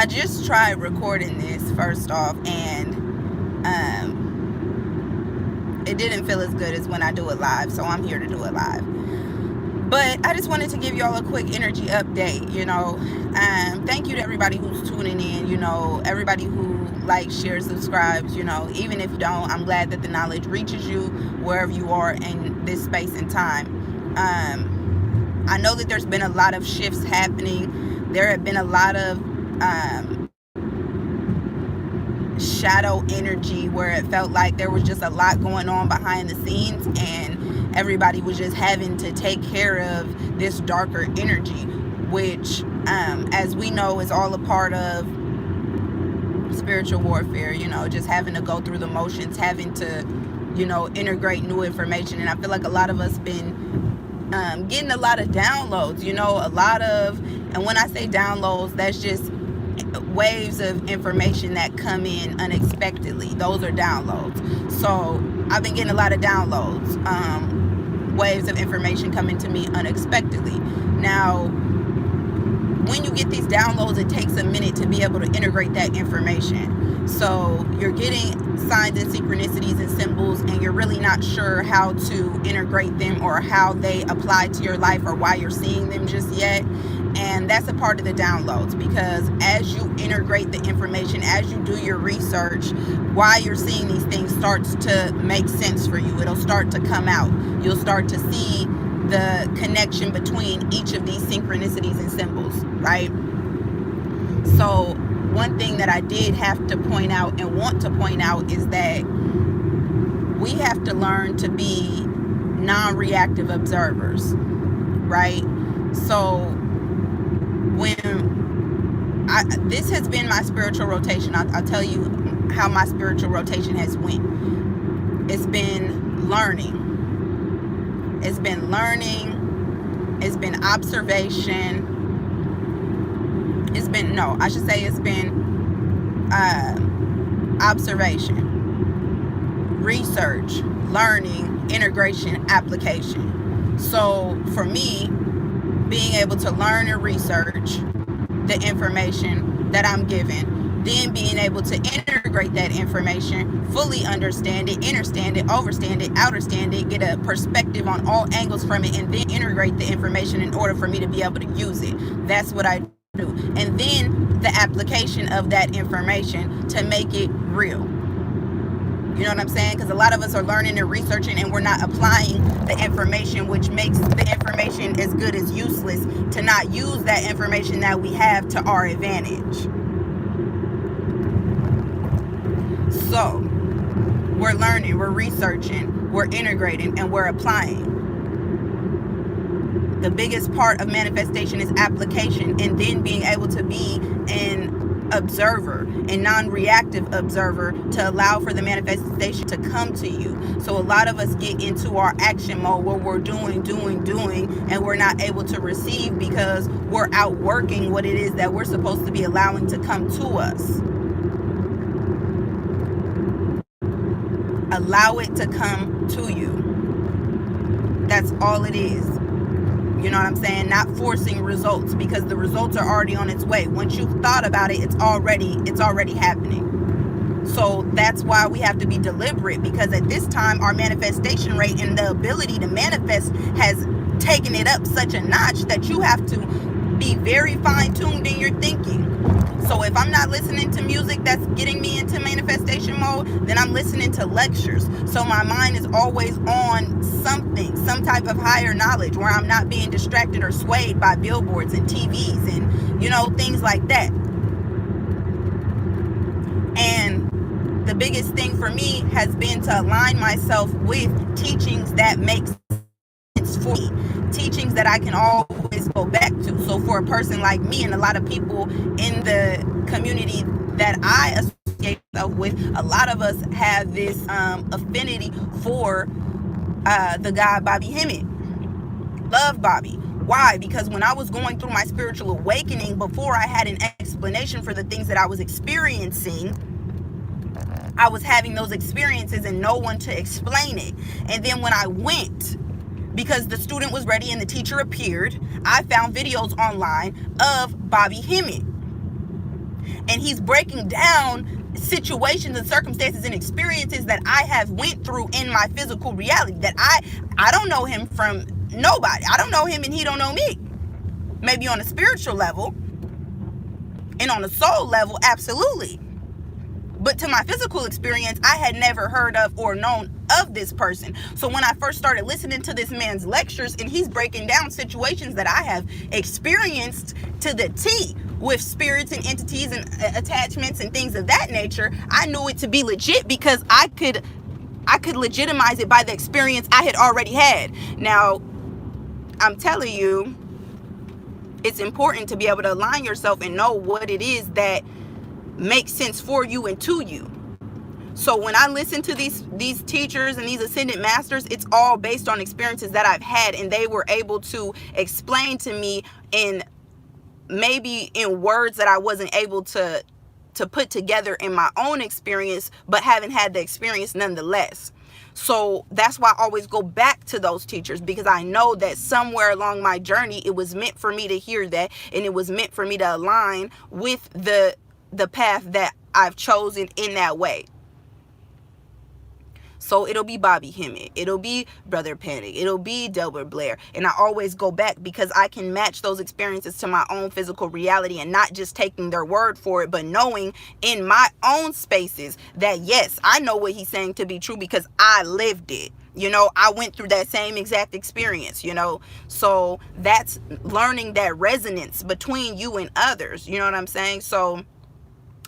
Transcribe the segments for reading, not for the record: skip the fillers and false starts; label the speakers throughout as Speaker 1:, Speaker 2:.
Speaker 1: I just tried recording this first off, and it didn't feel as good as when I do it live, so I'm here to do it live. But I just wanted to give y'all a quick energy update, thank you to everybody who's tuning in, everybody who likes, shares, subscribes, even if you don't, I'm glad that the knowledge reaches you wherever you are in this space and time. I know that there's been a lot of shifts happening. There have been a lot of shadow energy where it felt like there was just a lot going on behind the scenes, and everybody was just having to take care of this darker energy, which as we know is all a part of spiritual warfare, just having to go through the motions, having to integrate new information. And I feel like a lot of us been getting a lot of downloads, and when I say downloads, that's just waves of information that come in unexpectedly. Those are downloads. So I've been getting a lot of downloads, waves of information coming to me unexpectedly. Now, when you get these downloads, it takes a minute to be able to integrate that information. So you're getting signs and synchronicities and symbols, and you're really not sure how to integrate them or how they apply to your life or why you're seeing them just yet. And that's a part of the downloads, because as you integrate the information, as you do your research, why you're seeing these things starts to make sense for you. It'll start to come out. You'll start to see the connection between each of these synchronicities and symbols, right? So one thing that I did have to point out and want to point out is that we have to learn to be non-reactive observers, right? So this has been my spiritual rotation. I'll tell you how my spiritual rotation has went. It's been learning. It's been observation. It's been observation, research, learning, integration, application. So for me, being able to learn and research the information that I'm given, then being able to integrate that information, fully understand it, understand it, overstand it, outerstand it, get a perspective on all angles from it, and then integrate the information in order for me to be able to use it. That's what I do. And then the application of that information to make it real. You know what I'm saying? Because a lot of us are learning and researching, and we're not applying the information, which makes the information as good as useless, to not use that information that we have to our advantage. So we're learning, we're researching, we're integrating, and we're applying. The biggest part of manifestation is application, and then being able to be an observer, a non-reactive observer, to allow for the manifestation to come to you. So a lot of us get into our action mode where we're doing, and we're not able to receive because we're outworking what it is that we're supposed to be allowing to come to us. Allow it to come to you. That's all it is. You know what I'm saying? Not forcing results, because the results are already on its way. Once you've thought about it, it's already happening. So that's why we have to be deliberate, because at this time our manifestation rate and the ability to manifest has taken it up such a notch that you have to be very fine-tuned in your thinking. So if I'm not listening to music that's getting me into manifestation mode, then I'm listening to lectures. So my mind is always on something, some type of higher knowledge, where I'm not being distracted or swayed by billboards and TVs and, things like that. And the biggest thing for me has been to align myself with teachings that make sense for me. Teachings that I can always go back to. So for a person like me and a lot of people in the community that I associate myself with, a lot of us have this affinity for the guy Bobby Hemmett. Love Bobby. Why? Because when I was going through my spiritual awakening, before I had an explanation for the things that I was experiencing, I was having those experiences and no one to explain it. And then when I went, because the student was ready and the teacher appeared, I found videos online of Bobby Hemmett. And he's breaking down situations and circumstances and experiences that I have went through in my physical reality, that I don't know him from nobody. I don't know him and he don't know me. Maybe on a spiritual level and on a soul level, absolutely. But to my physical experience, I had never heard of or known of this person. So when I first started listening to this man's lectures and he's breaking down situations that I have experienced to the T with spirits and entities and attachments and things of that nature, I knew it to be legit because I could legitimize it by the experience I had already had. Now, I'm telling you, it's important to be able to align yourself and know what it is that makes sense for you and to you. So when I listen to these teachers and these ascended masters, it's all based on experiences that I've had, and they were able to explain to me in maybe in words that I wasn't able to put together in my own experience, but haven't had the experience nonetheless. So that's why I always go back to those teachers, because I know that somewhere along my journey, it was meant for me to hear that, and it was meant for me to align with the path that I've chosen in that way. So it'll be Bobby Hemmett, it'll be Brother Panic, it'll be Delbert Blair, and I always go back because I can match those experiences to my own physical reality, and not just taking their word for it, but knowing in my own spaces that yes, I know what he's saying to be true because I lived it. You know, I went through that same exact experience, you know. So that's learning that resonance between you and others, you know what I'm saying? So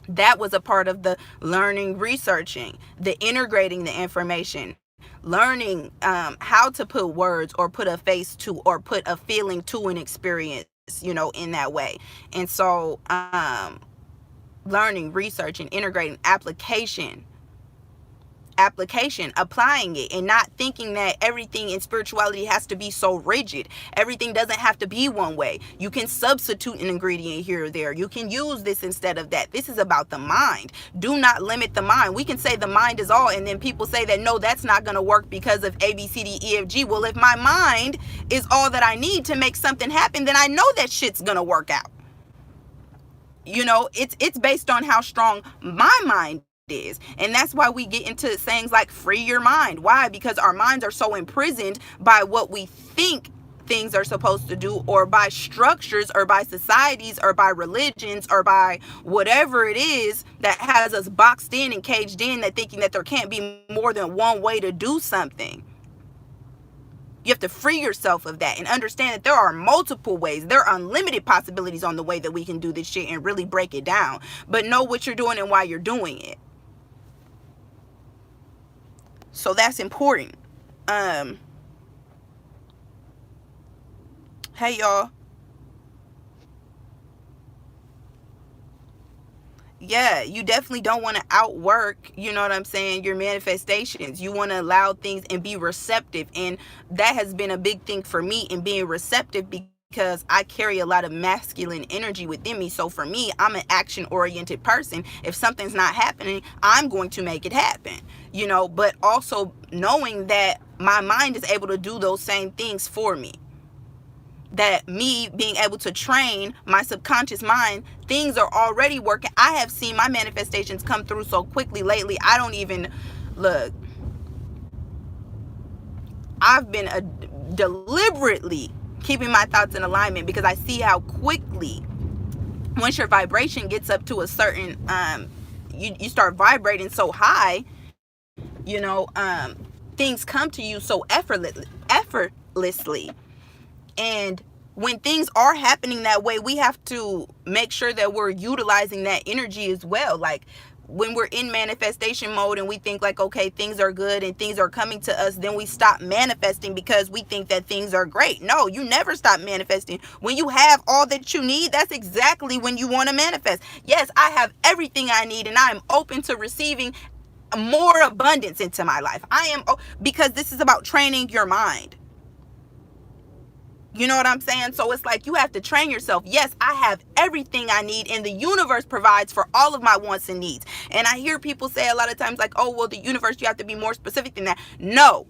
Speaker 1: that was a part of the learning, researching, the integrating the information, learning how to put words or put a face to or put a feeling to an experience, you know, in that way. And so learning, researching, integrating, application, applying it, and not thinking that everything in spirituality has to be so rigid. Everything doesn't have to be one way. You can substitute an ingredient here or there. You can use this instead of that. This is about the mind. Do not limit the mind. We can say the mind is all, and then people say that no, that's not going to work because of A, B, C, D, E, F, G. Well, if my mind is all that I need to make something happen, then I know that shit's going to work out. You know, it's based on how strong my mind is. And that's why we get into sayings like free your mind. Why? Because our minds are so imprisoned by what we think things are supposed to do, or by structures, or by societies, or by religions, or by whatever it is that has us boxed in and caged in, that thinking that there can't be more than one way to do something. You have to free yourself of that and understand that there are multiple ways. There are unlimited possibilities on the way that we can do this shit and really break it down. But know what you're doing and why you're doing it. So that's important. Hey y'all. Yeah, you definitely don't want to outwork, you know what I'm saying, your manifestations. You want to allow things and be receptive. And that has been a big thing for me, in being receptive, because I carry a lot of masculine energy within me. So for me, I'm an action-oriented person. If something's not happening, I'm going to make it happen, you know, but also knowing that my mind is able to do those same things for me. That me being able to train my subconscious mind, things are already working. I have seen my manifestations come through so quickly lately. I don't even look. I've been deliberately keeping my thoughts in alignment, because I see how quickly, once your vibration gets up to a certain you start vibrating so high, you know, things come to you so effortlessly. And when things are happening that way, we have to make sure that we're utilizing that energy as well. Like when we're in manifestation mode and we think like, okay, things are good and things are coming to us, then we stop manifesting because we think that things are great. No, you never stop manifesting. When you have all that you need, that's exactly when you want to manifest. Yes, I have everything I need, and I am open to receiving more abundance into my life. Because this is about training your mind. You know what I'm saying? So it's like you have to train yourself. Yes, I have everything I need, and the universe provides for all of my wants and needs. And I hear people say a lot of times like, oh, well, the universe, you have to be more specific than that. No,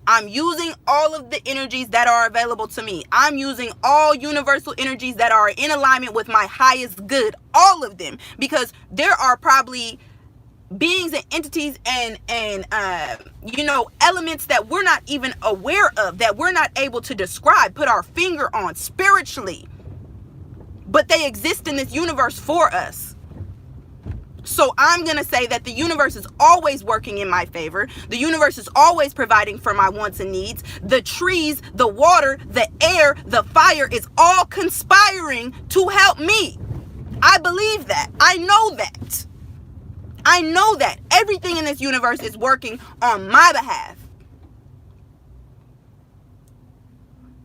Speaker 1: I'm using all of the energies that are available to me. I'm using all universal energies that are in alignment with my highest good, all of them, because there are probably beings and entities and elements that we're not even aware of, that we're not able to describe, put our finger on spiritually, but they exist in this universe for us. So I'm going to say that the universe is always working in my favor. The universe is always providing for my wants and needs. The trees, the water, the air, the fire is all conspiring to help me. I believe that. I know that. I know that everything in this universe is working on my behalf.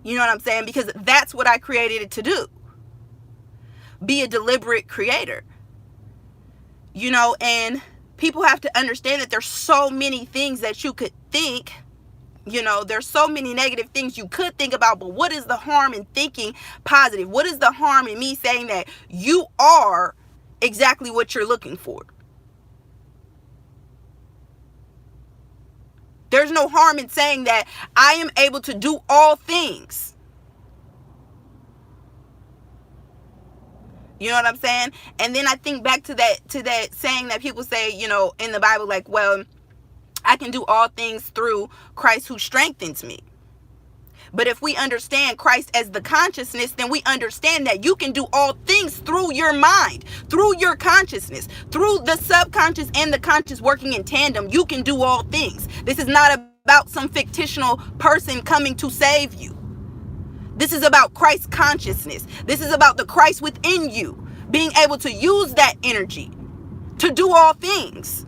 Speaker 1: You know what I'm saying? Because that's what I created it to do. Be a deliberate creator. You know, and people have to understand that there's so many things that you could think. You know, there's so many negative things you could think about, but what is the harm in thinking positive? What is the harm in me saying that you are exactly what you're looking for? There's no harm in saying that I am able to do all things. You know what I'm saying? And then I think back to that saying that people say, you know, in the Bible, like, well, I can do all things through Christ who strengthens me. But if we understand Christ as the consciousness, then we understand that you can do all things through your mind, through your consciousness, through the subconscious and the conscious working in tandem. You can do all things. This is not about some fictional person coming to save you. This is about Christ's consciousness. This is about the Christ within you, being able to use that energy to do all things.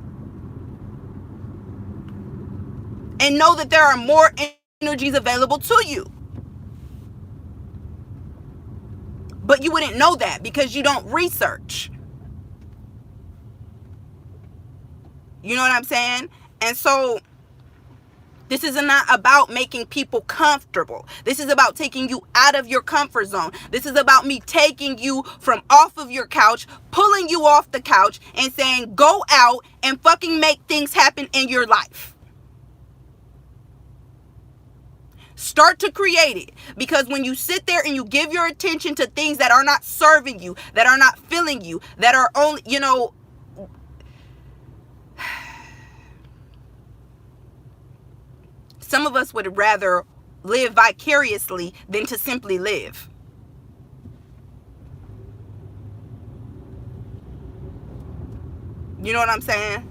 Speaker 1: And know that there are more energies available to you. But you wouldn't know that because you don't research. You know what I'm saying? And so this is not about making people comfortable. This is about taking you out of your comfort zone. This is about me taking you from off of your couch, pulling you off the couch and saying, go out and fucking make things happen in your life. Start to create it. Because when you sit there and you give your attention to things that are not serving you, that are not filling you, that are only, you know, some of us would rather live vicariously than to simply live. You know what I'm saying?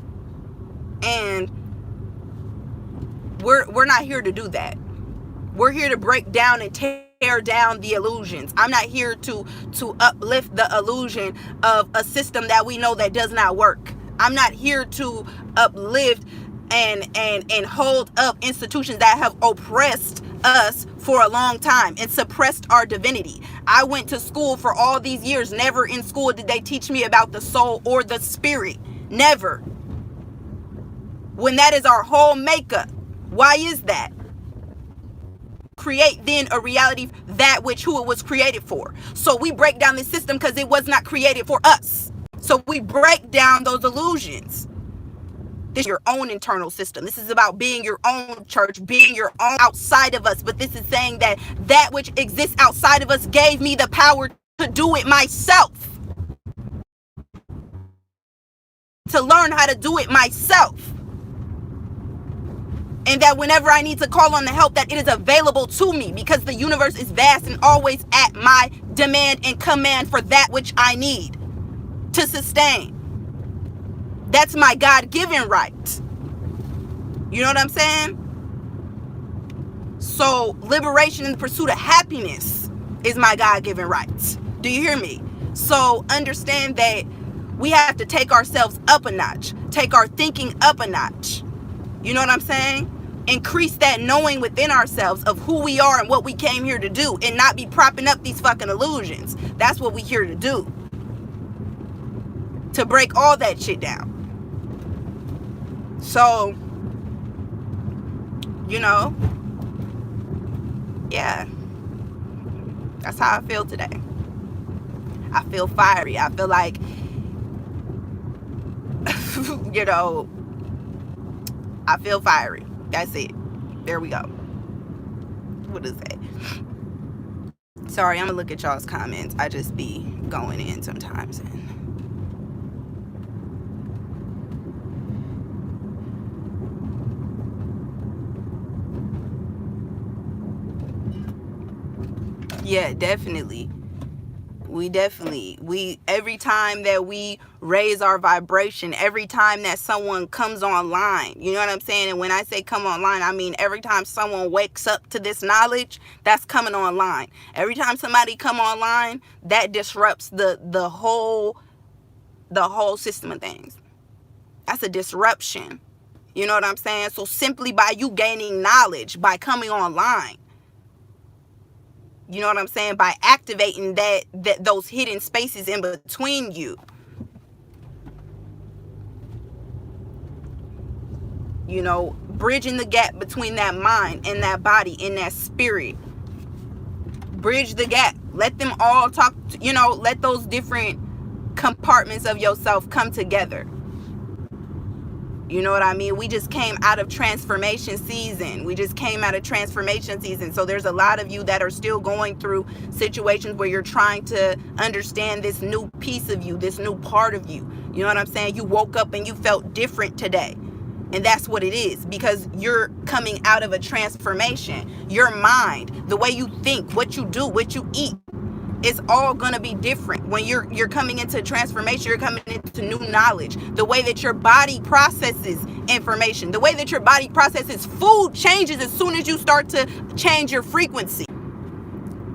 Speaker 1: And we're not here to do that. We're here to break down and tear down the illusions. I'm not here to uplift the illusion of a system that we know that does not work. I'm not here to uplift and hold up institutions that have oppressed us for a long time and suppressed our divinity. I went to school for all these years. Never in school did they teach me about the soul or the spirit. Never. When that is our whole makeup. Why is that? Create then a reality that which who it was created for. So we break down this system because it was not created for us. So we break down those illusions. This is your own internal system. This is about being your own church, being your own outside of us. But this is saying that that which exists outside of us gave me the power to do it myself. To learn how to do it myself. And that whenever I need to call on the help, that it is available to me because the universe is vast and always at my demand and command for that which I need to sustain. That's my God-given right. You know what I'm saying? So liberation in the pursuit of happiness is my God-given right. Do you hear me? So understand that we have to take ourselves up a notch, take our thinking up a notch. You know what I'm saying? Increase that knowing within ourselves of who we are and what we came here to do and not be propping up these fucking illusions. That's what we here to do. To break all that shit down. So, you know, yeah, that's how I feel today. I feel fiery. I feel like, you know, I feel fiery. That's it. There we go. What is that? Sorry, I'm gonna look at y'all's comments. I just be going in sometimes. Yeah, definitely. We every time that we raise our vibration, every time that someone comes online, you know what I'm saying? And when I say come online, I mean every time someone wakes up to this knowledge, that's coming online. Every time somebody come online, that disrupts the whole system of things. That's a disruption. You know what I'm saying? So simply by you gaining knowledge, by coming online, you know what I'm saying? By activating that those hidden spaces in between you. You know, bridging the gap between that mind and that body and that spirit. Bridge the gap. Let them all talk, you know, let those different compartments of yourself come together. You know what I mean? We just came out of transformation season. So there's a lot of you that are still going through situations where you're trying to understand this new piece of you, this new part of you. You know what I'm saying? You woke up and you felt different today. And that's what it is, because you're coming out of a transformation. Your mind, the way you think, what you do, what you eat, it's all gonna be different. When you're coming into transformation, you're coming into new knowledge. The way that your body processes information, the way that your body processes food changes as soon as you start to change your frequency.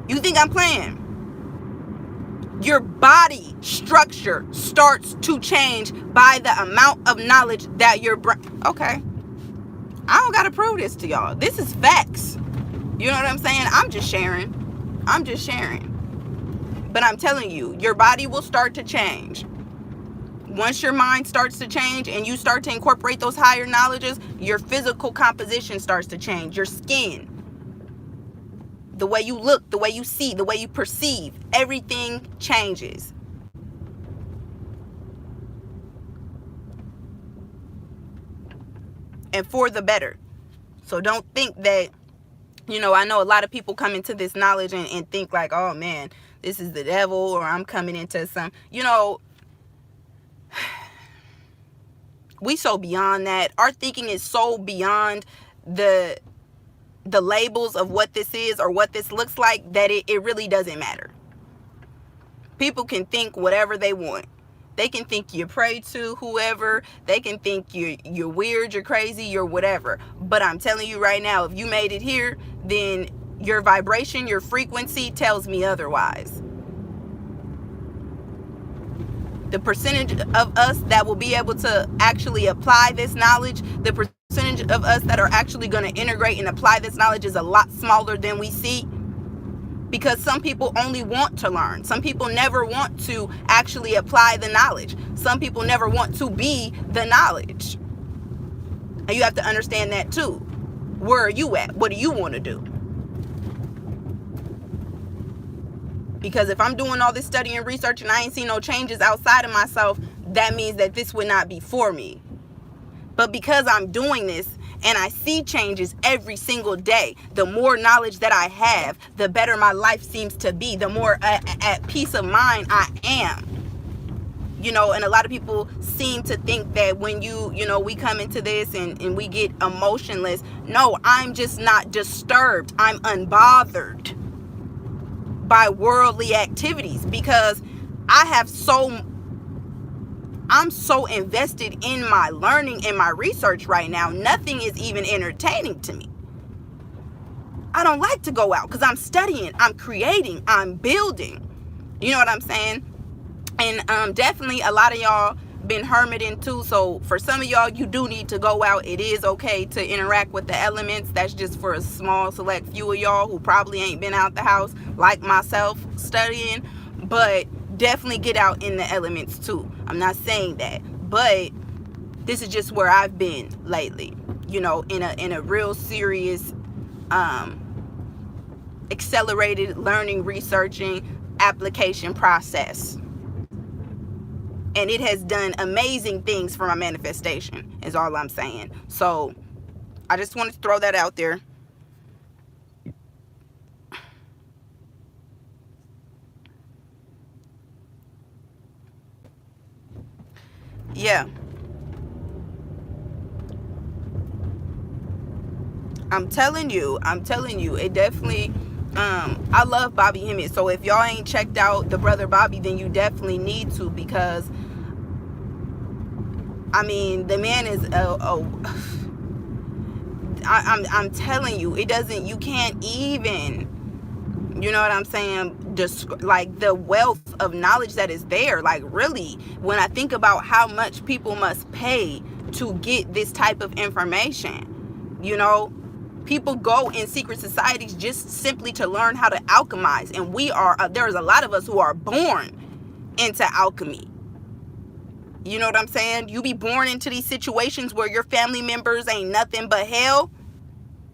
Speaker 1: You think I'm playing? Your body structure starts to change by the amount of knowledge that your brain. Okay, I don't gotta prove this to y'all. This is facts. You know what I'm saying? I'm just sharing. But I'm telling you, your body will start to change. Once your mind starts to change and you start to incorporate those higher knowledges, your physical composition starts to change. Your skin, the way you look, the way you see, the way you perceive, everything changes. And for the better. So don't think that, you know, I know a lot of people come into this knowledge and think like, oh man, this is the devil, or I'm coming into some, you know, we so beyond that. Our thinking is so beyond the labels of what this is or what this looks like that it really doesn't matter. People can think whatever they want. They can think you pray to whoever. They can think you're weird, you're crazy, you're whatever. But I'm telling you right now, if you made it here, then your vibration, your frequency tells me otherwise. The percentage of us that will be able to actually apply this knowledge, the percentage of us that are actually going to integrate and apply this knowledge is a lot smaller than we see. Because some people only want to learn. Some people never want to actually apply the knowledge. Some people never want to be the knowledge. And you have to understand that too. Where are you at? What do you want to do? Because if I'm doing all this study and research and I ain't seen no changes outside of myself, that means that this would not be for me. But because I'm doing this and I see changes every single day, the more knowledge that I have, the better my life seems to be, the more at peace of mind I am. You know, and a lot of people seem to think that when you know, we come into this and we get emotionless. No, I'm just not disturbed. I'm unbothered by worldly activities because I'm so invested in my learning and my research right now. Nothing is even entertaining to me. I don't like to go out because I'm studying, I'm creating, I'm building. You know what I'm saying? And definitely a lot of y'all been hermiting too. So for some of y'all, you do need to go out. It is okay to interact with the elements. That's just for a small select few of y'all who probably ain't been out the house like myself studying. But definitely get out in the elements too. I'm not saying that, but this is just where I've been lately, you know, in a real serious accelerated learning, researching, application process. And it has done amazing things for my manifestation, is all I'm saying. So I just wanted to throw that out there. Yeah. I'm telling you, it definitely, I love Bobby Hemmett. So if y'all ain't checked out the brother Bobby, then you definitely need to, because I mean, the man is I'm telling you, it doesn't, you can't even, you know what I'm saying, just like the wealth of knowledge that is there. Like, really, when I think about how much people must pay to get this type of information, you know, people go in secret societies just simply to learn how to alchemize. And we are, there's a lot of us who are born into alchemy. You know what I'm saying? You be born into these situations where your family members ain't nothing but hell.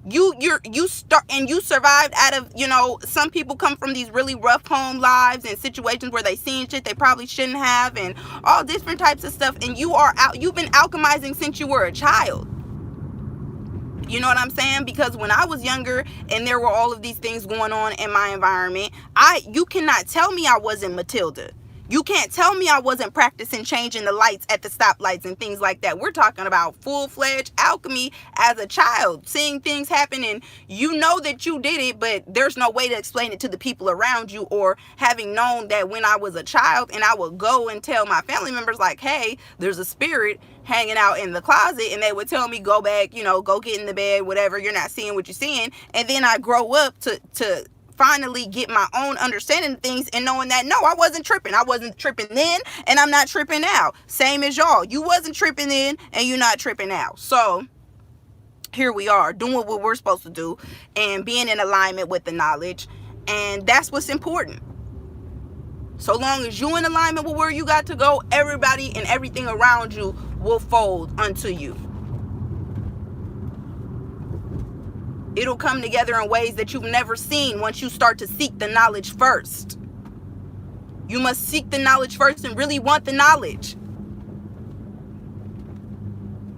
Speaker 1: You start, and you survived out of, you know, some people come from these really rough home lives and situations where they seen shit they probably shouldn't have, and all different types of stuff, and you've been alchemizing since you were a child. You know what I'm saying? Because when I was younger and there were all of these things going on in my environment, you cannot tell me I wasn't Matilda. You can't tell me I wasn't practicing changing the lights at the stoplights and things like that. We're talking about full-fledged alchemy as a child, seeing things happen, and you know that you did it, but there's no way to explain it to the people around you, or having known that when I was a child and I would go and tell my family members like, hey, there's a spirit hanging out in the closet, and they would tell me, go back, you know, go get in the bed, whatever, you're not seeing what you're seeing. And then I grow up to finally get my own understanding of things, and knowing that, no, I wasn't tripping then, and I'm not tripping now. Same as y'all, you wasn't tripping then and you're not tripping now. So here we are doing what we're supposed to do and being in alignment with the knowledge, and that's what's important. So long as you in alignment with where you got to go, everybody and everything around you will fold unto you. It'll come together in ways that you've never seen once you start to seek the knowledge first. You must seek the knowledge first and really want the knowledge.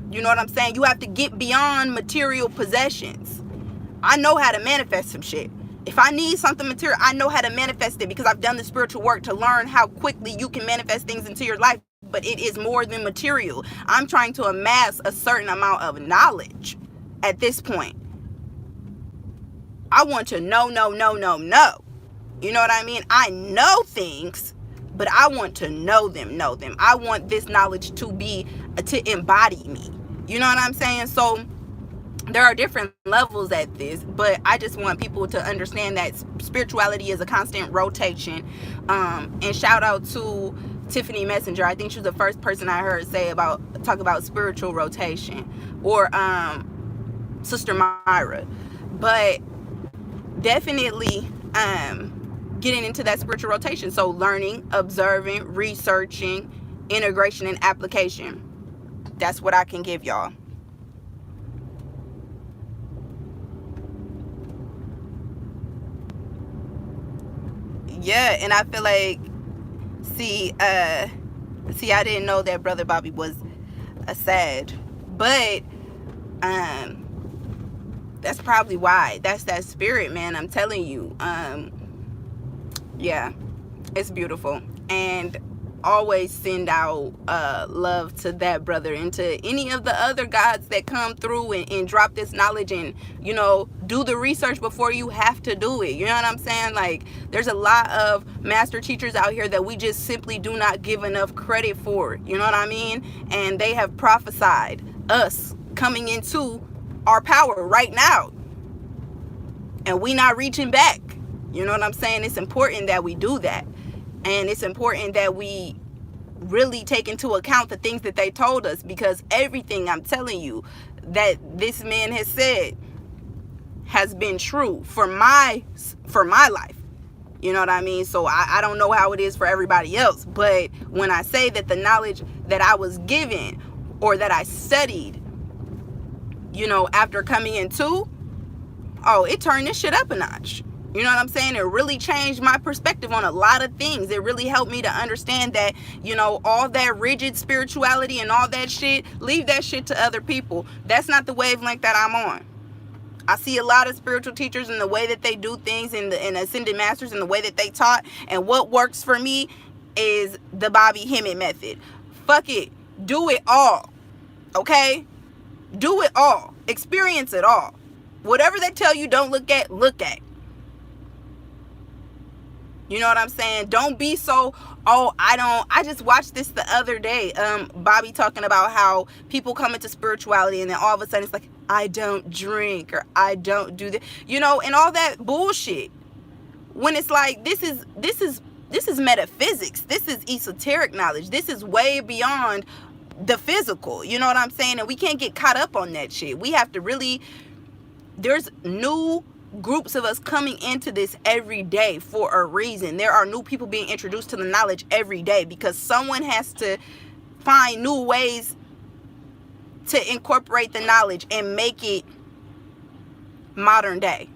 Speaker 1: You know what I'm saying? You have to get beyond material possessions. I know how to manifest some shit. If I need something material, I know how to manifest it, because I've done the spiritual work to learn how quickly you can manifest things into your life. But it is more than material. I'm trying to amass a certain amount of knowledge at this point. I want to know. You know what I mean? I know things, but I want to know them. I want this knowledge to embody me. You know what I'm saying? So there are different levels at this, but I just want people to understand that spirituality is a constant rotation. And shout out to Tiffany Messenger. I think she was the first person I heard talk about spiritual rotation, or Sister Myra. But definitely getting into that spiritual rotation. So learning, observing, researching, integration, and application. That's what I can give y'all. Yeah, and I feel like, see, I didn't know that Brother Bobby was a Sag, but that's probably why. That's that spirit, man. I'm telling you. Yeah, it's beautiful. And always send out love to that brother, and to any of the other gods that come through and drop this knowledge, and, you know, do the research before you have to do it. You know what I'm saying? Like, there's a lot of master teachers out here that we just simply do not give enough credit for. You know what I mean? And they have prophesied us coming into our power right now, and we not reaching back. You know what I'm saying? It's important that we do that, and it's important that we really take into account the things that they told us, because everything, I'm telling you, that this man has said has been true for my life. You know what I mean? So I don't know how it is for everybody else, but when I say that the knowledge that I was given, or that I studied, you know, after coming into, oh, it turned this shit up a notch. You know what I'm saying? It really changed my perspective on a lot of things. It really helped me to understand that, you know, all that rigid spirituality and all that shit, leave that shit to other people. That's not the wavelength that I'm on. I see a lot of spiritual teachers and the way that they do things, and the ascended masters and the way that they taught. And what works for me is the Bobby Hemmett method. Fuck it. Do it all. Okay? Do it all. Experience it all. Whatever they tell you don't look at, look at. You know what I'm saying? Don't be so, oh, I just watched this the other day. Bobby talking about how people come into spirituality and then all of a sudden it's like, I don't drink, or I don't do that. You know, and all that bullshit. When it's like, this is metaphysics. This is esoteric knowledge. This is way beyond the physical. You know what I'm saying? And we can't get caught up on that shit. We have to really, there's new groups of us coming into this every day for a reason. There are new people being introduced to the knowledge every day because someone has to find new ways to incorporate the knowledge and make it modern day.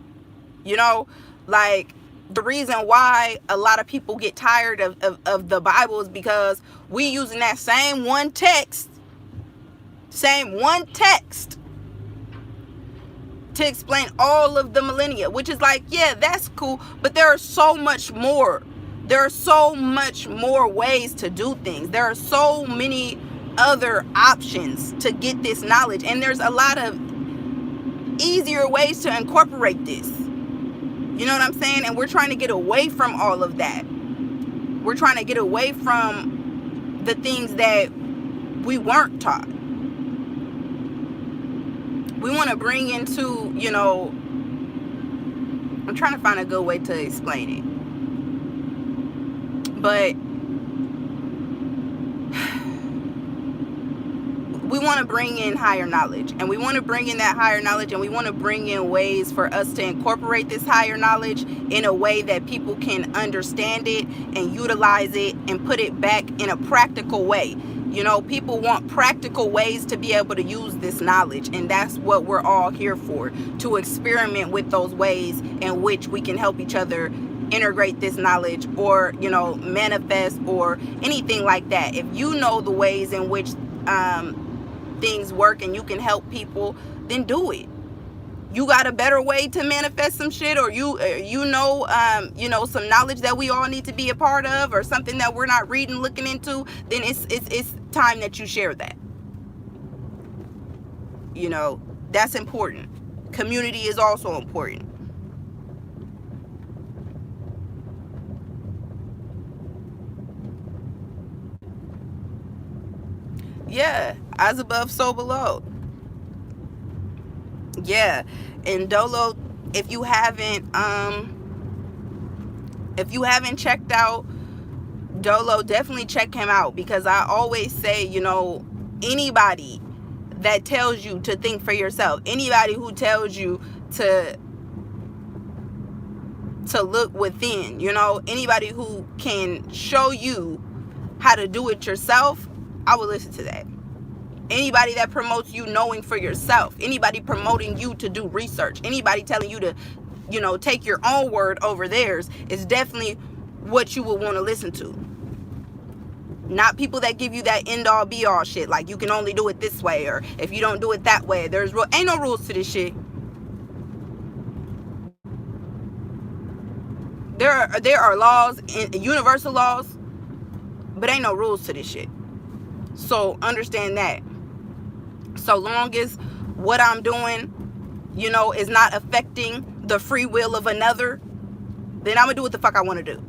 Speaker 1: You know, like the reason why a lot of people get tired of the Bible is because we using that same one text to explain all of the millennia, which is like, yeah, that's cool, but there are so much more. There are so much more ways to do things. There are so many other options to get this knowledge, and there's a lot of easier ways to incorporate this. You know what I'm saying? And we're trying to get away from all of that. We're trying to get away from the things that we weren't taught. We want to bring into, you know, I'm trying to find a good way to explain it. But we want to bring in higher knowledge, and we want to bring in that higher knowledge, and we want to bring in ways for us to incorporate this higher knowledge in a way that people can understand it and utilize it and put it back in a practical way. You know, people want practical ways to be able to use this knowledge, and that's what we're all here for, to experiment with those ways in which we can help each other integrate this knowledge, or, you know, manifest, or anything like that. If you know the ways in which things work and you can help people, then do it. You got a better way to manifest some shit, or you know some knowledge that we all need to be a part of, or something that we're not reading, looking into, then it's time that you share that. You know, that's important. Community is also important. Yeah, as above, so below. Yeah, and Dolo, if you haven't checked out Dolo, definitely check him out, because I always say, you know, anybody that tells you to think for yourself, anybody who tells you to look within, you know, anybody who can show you how to do it yourself, I will listen to that. Anybody that promotes you knowing for yourself, anybody promoting you to do research, anybody telling you to, you know, take your own word over theirs, is definitely what you would want to listen to. Not people that give you that end all be all shit, like you can only do it this way, or if you don't do it that way, ain't no rules to this shit. There are laws, universal laws, but ain't no rules to this shit. So understand that. So long as what I'm doing, you know, is not affecting the free will of another, then I'm gonna do what the fuck I want to do.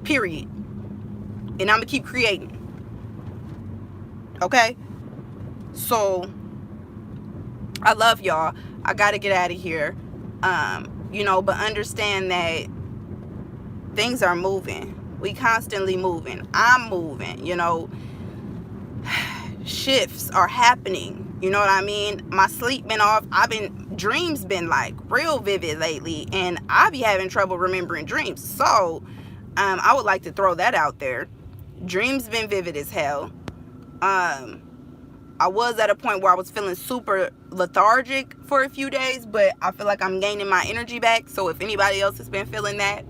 Speaker 1: Period. And I'm gonna keep creating. Okay? So I love y'all. I gotta get out of here. You know, but understand that things are moving. We constantly moving. I'm moving, you know. Shifts are happening. You know what I mean? My sleep been off. Dreams been like real vivid lately, and I be having trouble remembering dreams. So I would like to throw that out there. Dreams been vivid as hell. I was at a point where I was feeling super lethargic for a few days, but I feel like I'm gaining my energy back. So if anybody else has been feeling that,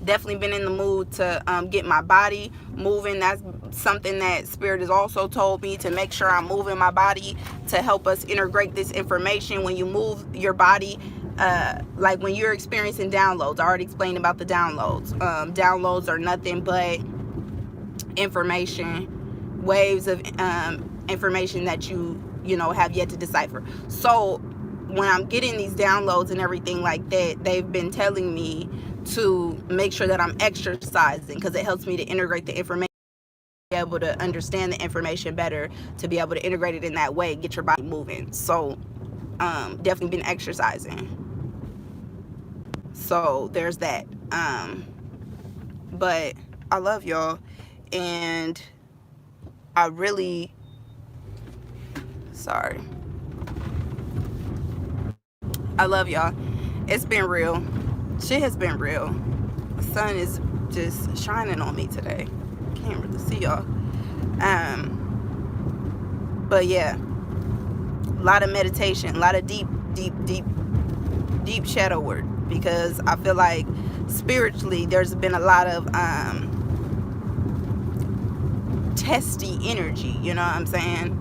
Speaker 1: definitely been in the mood to get my body moving. That's something that Spirit has also told me, to make sure I'm moving my body to help us integrate this information. When you move your body, like when you're experiencing downloads, I already explained about the downloads. Downloads are nothing but information, waves of information that you know have yet to decipher. So when I'm getting these downloads and everything like that, they've been telling me to make sure that I'm exercising, because it helps me to integrate the information, be able to understand the information better, to be able to integrate it in that way, get your body moving. So definitely been exercising. So there's that. But I love y'all, and I really, sorry, I love y'all. It's been real. Shit has been real. The sun is just shining on me today. Can't really see y'all. But yeah, a lot of meditation, a lot of deep shadow work, because I feel like spiritually there's been a lot of testy energy, you know what I'm saying?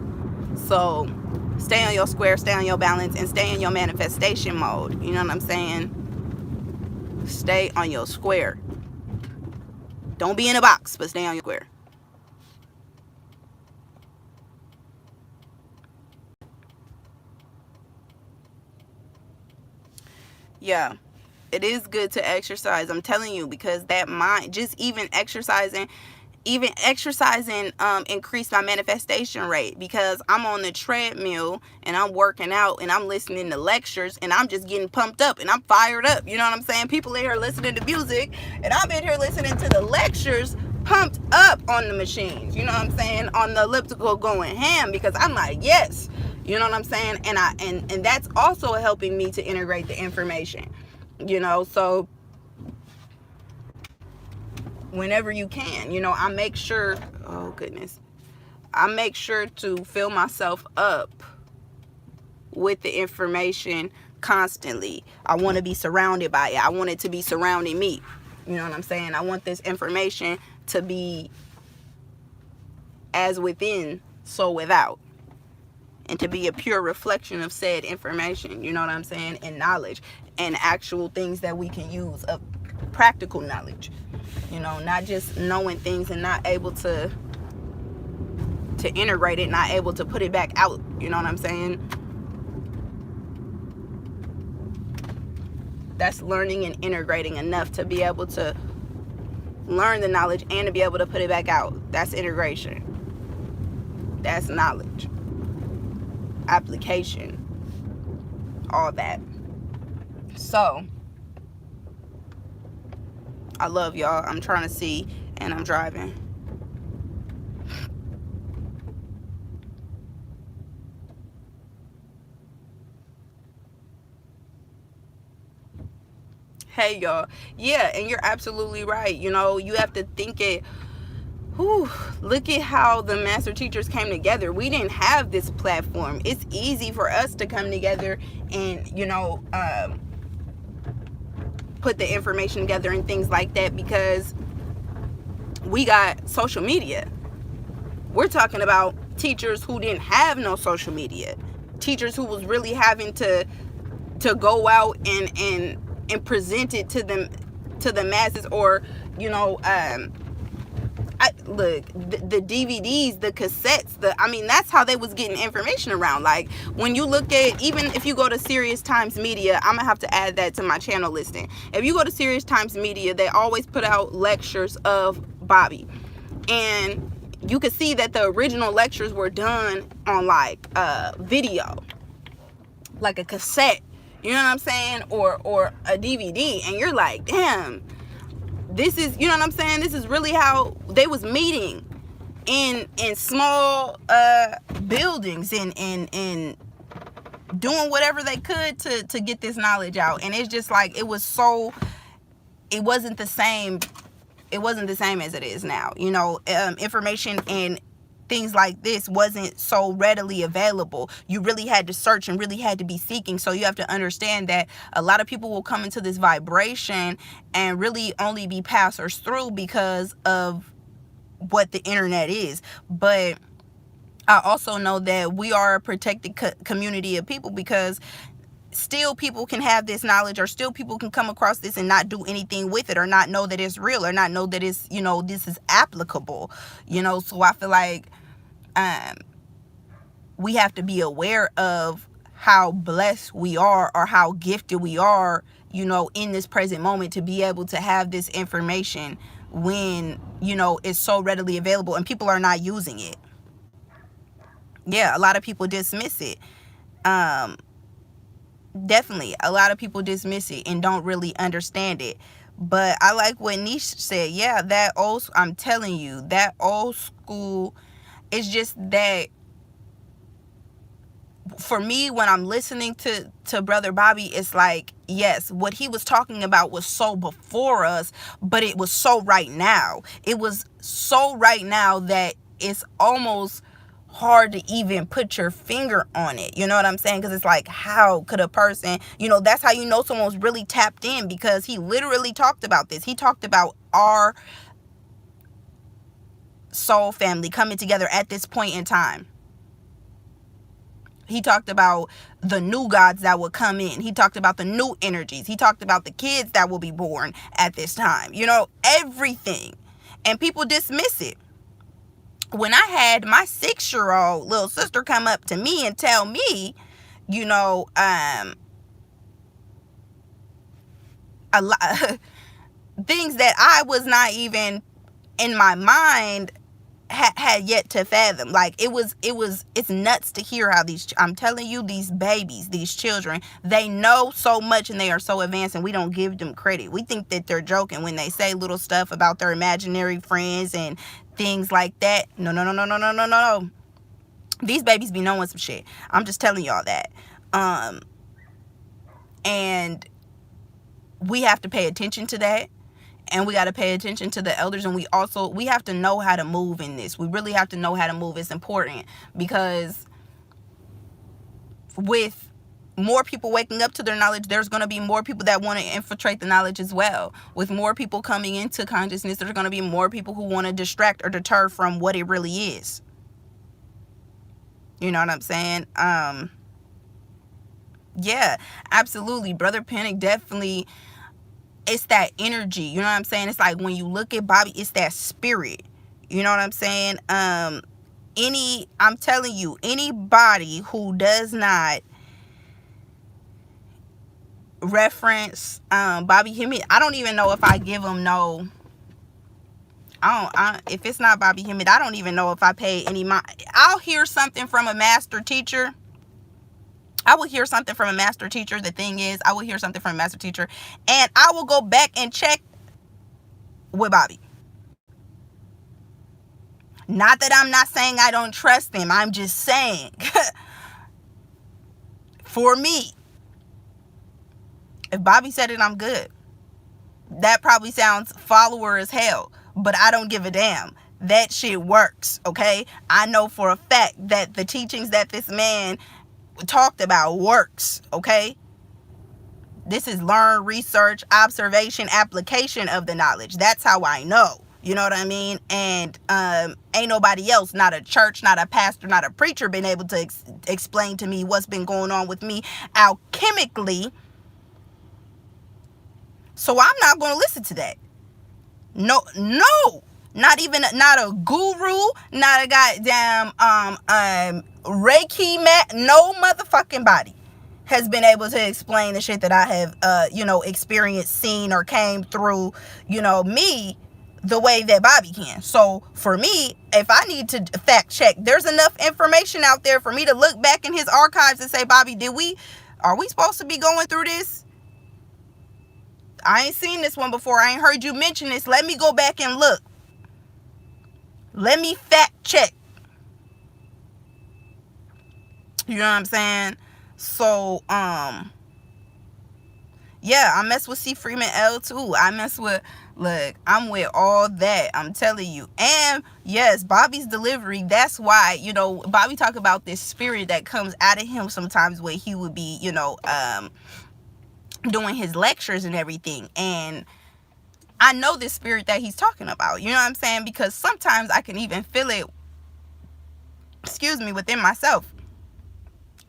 Speaker 1: So stay on your square, stay on your balance, and stay in your manifestation mode, you know what I'm saying? Stay on your square. Don't be in a box, but stay on your square. Yeah, it is good to exercise, I'm telling you, because that mind, just even exercising increased my manifestation rate, because I'm on the treadmill and I'm working out and I'm listening to lectures and I'm just getting pumped up and I'm fired up, you know what I'm saying? People in here listening to music and I'm in here listening to the lectures, pumped up on the machines, you know what I'm saying, on the elliptical, going ham, because I'm like, yes, you know what I'm saying? And that's also helping me to integrate the information, you know. So whenever you can, you know, I make sure, oh goodness, I make sure to fill myself up with the information constantly. I want to be surrounded by it. I want it to be surrounding me. You know what I'm saying? I want this information to be as within, so without, and to be a pure reflection of said information, you know what I'm saying, and knowledge, and actual things that we can use, of practical knowledge, you know, not just knowing things and not able to integrate it, not able to put it back out, you know what I'm saying. That's learning and integrating enough to be able to learn the knowledge and to be able to put it back out. That's integration. That's knowledge, application, all that. So I love y'all. I'm trying to see, and I'm driving. Hey y'all, yeah, and you're absolutely right. You know, you have to think it. Whew, look at how the master teachers came together. We didn't have this platform. It's easy for us to come together and, you know, put the information together and things like that, because we got social media. We're talking about teachers who didn't have no social media, teachers who was really having to go out and present it to them, to the masses, or, you know, look, the DVDs, the cassettes, that's how they was getting information around. Like, when you look at, even if you go to Serious Times Media, I'm gonna have to add that to my channel listing. If you go to Serious Times Media, they always put out lectures of Bobby, and you could see that the original lectures were done on like video, like a cassette, you know what I'm saying, or a DVD, and you're like, damn, this is, you know what I'm saying, this is really how they was meeting in small buildings and doing whatever they could to get this knowledge out. And it's just like, it wasn't the same as it is now, you know. Information and things like this wasn't so readily available. You really had to search and really had to be seeking. So you have to understand that a lot of people will come into this vibration and really only be passers through because of what the internet is. But I also know that we are a protected community of people, because still people can have this knowledge, or still people can come across this and not do anything with it, or not know that it's real, or not know that it's, this is applicable, so I feel like we have to be aware of how blessed we are, or how gifted we are, in this present moment, to be able to have this information when, it's so readily available and people are not using it. Yeah, a lot of people dismiss it. Definitely, a lot of people dismiss it and don't really understand it. But I like what Niche said. Yeah, I'm telling you, that old school is just that. For me, when I'm listening to Brother Bobby, it's like, yes, what he was talking about was so before us, but it was so right now. It was so right now that it's almost hard to even put your finger on it. You know what I'm saying? Because it's like, how could a person, that's how you know someone's really tapped in, because he literally talked about this. He talked about our soul family coming together at this point in time. He talked about the new gods that would come in. He talked about the new energies. He talked about the kids that will be born at this time. Everything. And people dismiss it. When I had my 6-year-old little sister come up to me and tell me, a lot things that I was not even in my mind had yet to fathom. Like, it's nuts to hear how I'm telling you, these babies, these children, they know so much and they are so advanced, and we don't give them credit. We think that they're joking when they say little stuff about their imaginary friends and things like that. No. These babies be knowing some shit. I'm just telling y'all that. And we have to pay attention to that. And we got to pay attention to the elders. And we have to know how to move in this. We really have to know how to move. It's important, because with more people waking up to their knowledge, there's going to be more people that want to infiltrate the knowledge as well. With more people coming into consciousness, there's going to be more people who want to distract or deter from what it really is. You know what I'm saying? Yeah, absolutely. Brother Panic definitely... it's that energy, you know what I'm saying? It's like, when you look at Bobby, it's that spirit, you know what I'm saying? I'm telling you, anybody who does not reference Bobby Hemmett, I don't even know if I give him no... if it's not Bobby Hemmett, I don't even know if I pay any mind. I'll hear something from a master teacher. I will hear something from a master teacher. The thing is, I will hear something from a master teacher, and I will go back and check with Bobby. Not that I'm not saying I don't trust him. I'm just saying, for me, if Bobby said it, I'm good. That probably sounds follower as hell, but I don't give a damn. That shit works, okay? I know for a fact that the teachings that this man talked about works, okay? This is learn, research, observation, application of the knowledge. That's how I know. You know what I mean? And ain't nobody else, not a church, not a pastor, not a preacher, been able to explain to me what's been going on with me alchemically. So I'm not going to listen to that. No. Not a guru, not a goddamn Reiki mat. No motherfucking body has been able to explain the shit that I have experienced, seen, or came through, me, the way that Bobby can. So for me, if I need to fact check, there's enough information out there for me to look back in his archives and say, Bobby, are we supposed to be going through this? I ain't seen this one before. I ain't heard you mention this. Let me go back and look. Let me fact check. You know what I'm saying? So, Yeah, I mess with C. Freeman L too. I mess with, look, I'm with all that. I'm telling you. And yes, Bobby's delivery, that's why, Bobby talk about this spirit that comes out of him sometimes where he would be, doing his lectures and everything. And I know this spirit that he's talking about. You know what I'm saying? Because sometimes I can even feel it, excuse me, within myself.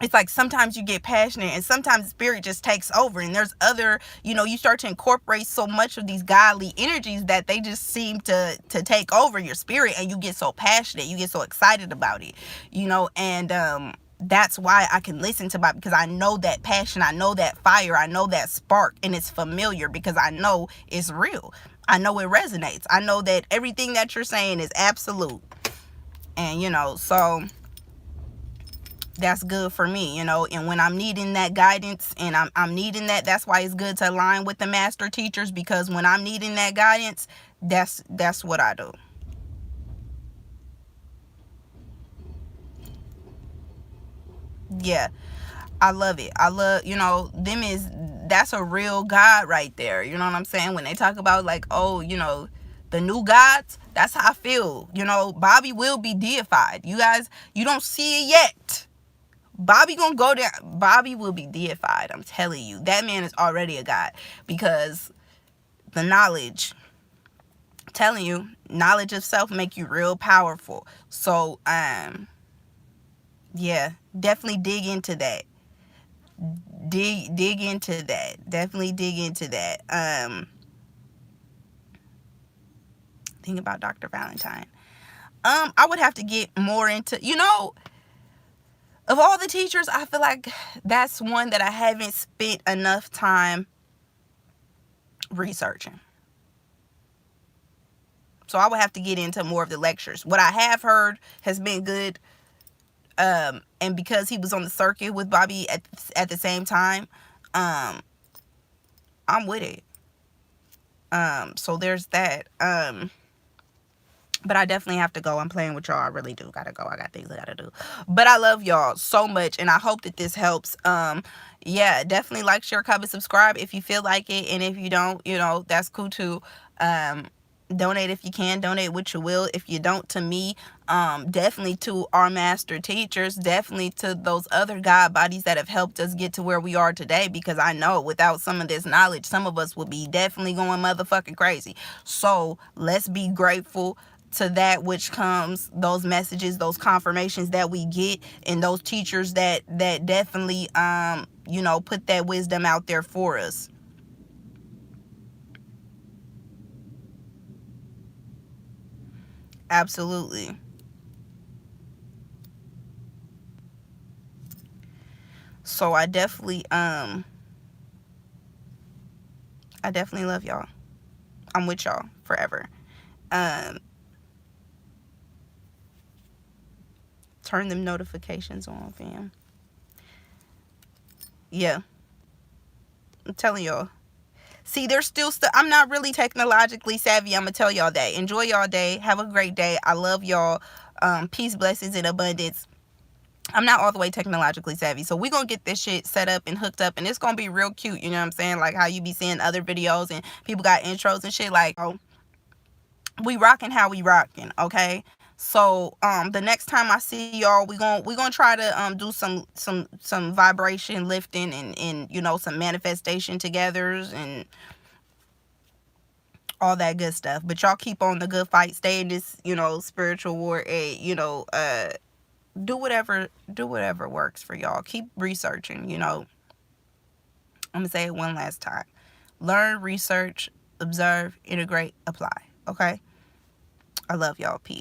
Speaker 1: It's like sometimes you get passionate and sometimes spirit just takes over, and there's other, you start to incorporate so much of these godly energies that they just seem to take over your spirit, and you get so passionate, you get so excited about it, and that's why I can listen to Bob, because I know that passion, I know that fire, I know that spark, and it's familiar because I know it's real. I know it resonates. I know that everything that you're saying is absolute. And so that's good for me, and when I'm needing that guidance and I'm needing that's why it's good to align with the master teachers, because when I'm needing that guidance, that's what I do. Yeah, I love it. I love, that's a real God right there. You know what I'm saying? When they talk about like, oh, the new gods, that's how I feel. Bobby will be deified. You guys, you don't see it yet. Bobby gonna go there. Bobby will be deified. I'm telling you. That man is already a god, because the knowledge, I'm telling you, knowledge of self make you real powerful. So, yeah, definitely dig into that. Dig into that. Definitely dig into that. Think about Dr. Valentine. I would have to get more into, of all the teachers, I feel like that's one that I haven't spent enough time researching. So I would have to get into more of the lectures. What I have heard has been good. And because he was on the circuit with Bobby at the same time, I'm with it. So there's that. But I definitely have to go. I'm playing with y'all. I really do gotta go. I got things I gotta do. But I love y'all so much, and I hope that this helps. Yeah, definitely like, share, comment, subscribe if you feel like it, and if you don't, that's cool too. Donate if you can. Donate what you will. If you don't, to me, definitely to our master teachers, definitely to those other God bodies that have helped us get to where we are today, because I know without some of this knowledge, some of us would be definitely going motherfucking crazy. So let's be grateful to that which comes, those messages, those confirmations that we get, and those teachers that definitely put that wisdom out there for us. Absolutely. So I definitely love y'all. I'm with y'all forever. Turn them notifications on, fam. Yeah, I'm telling y'all. See, there's still I'm not really technologically savvy. I'm gonna tell y'all that. Enjoy y'all day. Have a great day. I love y'all. Peace, blessings, and abundance. I'm not all the way technologically savvy, so we're gonna get this shit set up and hooked up, and it's gonna be real cute. You know what I'm saying? Like how you be seeing other videos and people got intros and shit. Like, oh, we rocking how we rocking, okay? So the next time I see y'all, we gonna try to do some vibration lifting and some manifestation togethers and all that good stuff. But y'all keep on the good fight, stay in this spiritual war, do whatever works for y'all. Keep researching. I'm gonna say it one last time: learn, research, observe, integrate, apply. Okay, I love y'all. Peace.